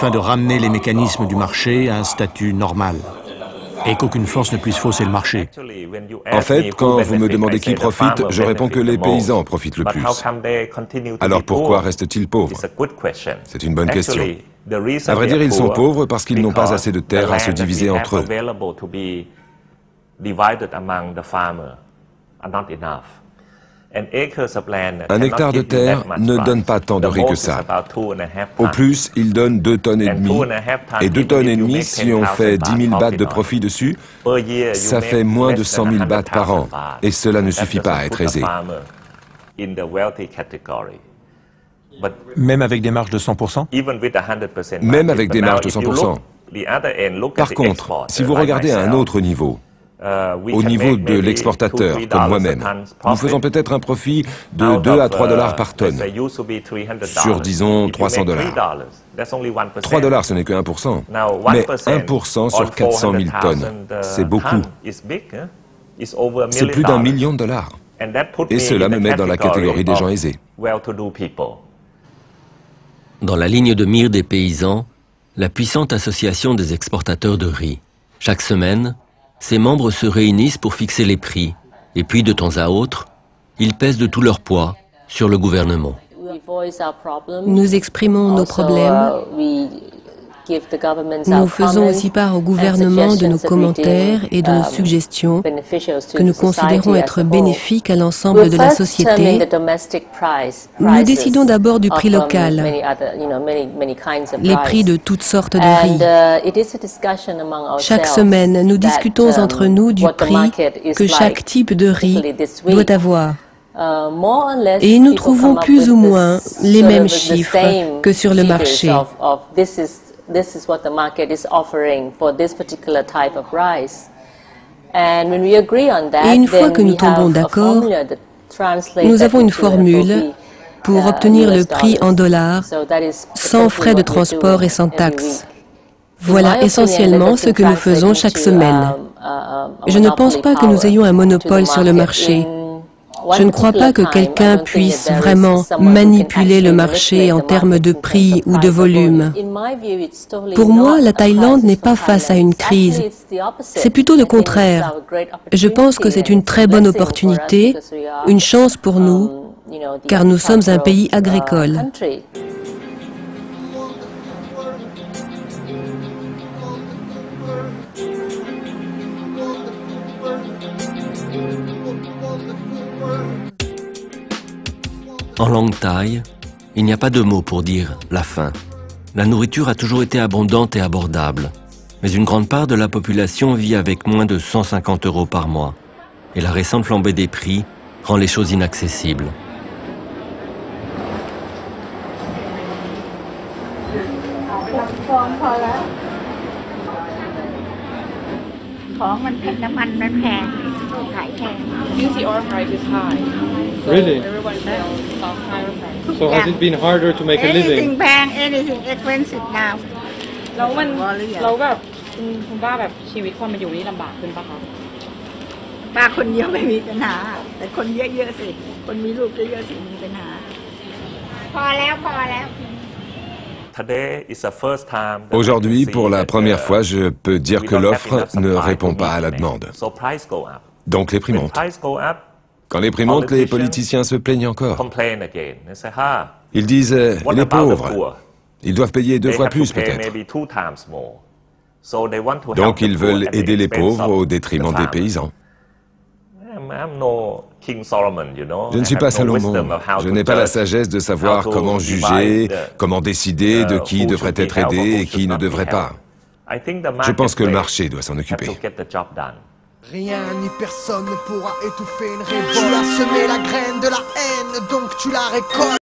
afin de ramener les mécanismes du marché à un statut normal et qu'aucune force ne puisse fausser le marché. En fait, quand vous me demandez qui profite, je réponds que les paysans profitent le plus. Alors pourquoi restent-ils pauvres? C'est une bonne question. À vrai dire, ils sont pauvres parce qu'ils n'ont pas assez de terres à se diviser entre eux. Un hectare de terre ne donne pas tant de riz que ça. Au plus, il donne 2 tonnes et demie. Et 2 tonnes et demie, si on fait 10 000 bahts de profit dessus, ça fait moins de 100 000 bahts par an. Et cela ne suffit pas à être aisé. Même avec des marges de 100%? Même avec des marges de 100%. Par contre, si vous regardez à un autre niveau, au niveau de l'exportateur, comme moi-même, nous faisons peut-être un profit de 2 à 3 dollars par tonne, sur disons 300 dollars. 3 dollars, ce n'est que 1%, mais 1% sur 400 000 tonnes, c'est beaucoup. C'est plus d'1 million de dollars. Et cela me met dans la catégorie des gens aisés. Dans la ligne de mire des paysans, la puissante association des exportateurs de riz. Chaque semaine, ses membres se réunissent pour fixer les prix, et puis de temps à autre, ils pèsent de tout leur poids sur le gouvernement. Nous exprimons nos problèmes. Nous faisons aussi part au gouvernement de nos commentaires et de nos suggestions que nous considérons être bénéfiques à l'ensemble de la société. Nous décidons d'abord du prix local, les prix de toutes sortes de riz. Chaque semaine, nous discutons entre nous du prix que chaque type de riz doit avoir. Et nous trouvons plus ou moins les mêmes chiffres que sur le marché. This is what the market is offering for this particular type of rice. And when we agree on that, et une fois que nous tombons d'accord, nous avons une formule pour obtenir le prix en dollars, sans frais de transport et sans taxes. Voilà essentiellement ce que nous faisons chaque semaine. Je ne pense pas que nous ayons un monopole sur le marché. Je ne crois pas que quelqu'un puisse vraiment manipuler le marché en termes de prix ou de volume. Pour moi, la Thaïlande n'est pas face à une crise. C'est plutôt le contraire. Je pense que c'est une très bonne opportunité, une chance pour nous, car nous sommes un pays agricole. En langue thaï, il n'y a pas de mot pour dire la faim. La nourriture a toujours été abondante et abordable, mais une grande part de la population vit avec moins de 150 € par mois, et la récente flambée des prix rend les choses inaccessibles. Really? So has it been harder to make a living? Anything bang, anything expensive now. แล้วแบบคุณป้าแบบชีวิตความเป็นอยู่นี่ลำบากขึ้นปะคะ ป้าคนเดียวไม่มีปัญหาแต่คนเยอะๆสิคนมีลูกเยอะๆสิมีปัญหาพอแล้ว Aujourd'hui, pour la première fois, je peux dire que l'offre ne répond pas à la demande. Donc les prix montent. Quand les prix montent, les politiciens se plaignent encore. Ils disent « les pauvres, ils doivent payer 2 fois plus peut-être ». Donc ils veulent aider les pauvres au détriment des paysans. Je ne suis pas Salomon. Je n'ai pas la sagesse de savoir comment juger, comment décider de qui devrait être aidé et qui ne devrait pas. Je pense que le marché doit s'en occuper. Rien ni personne ne pourra étouffer une révolte. Tu as semé la graine de la haine, donc tu la récoltes.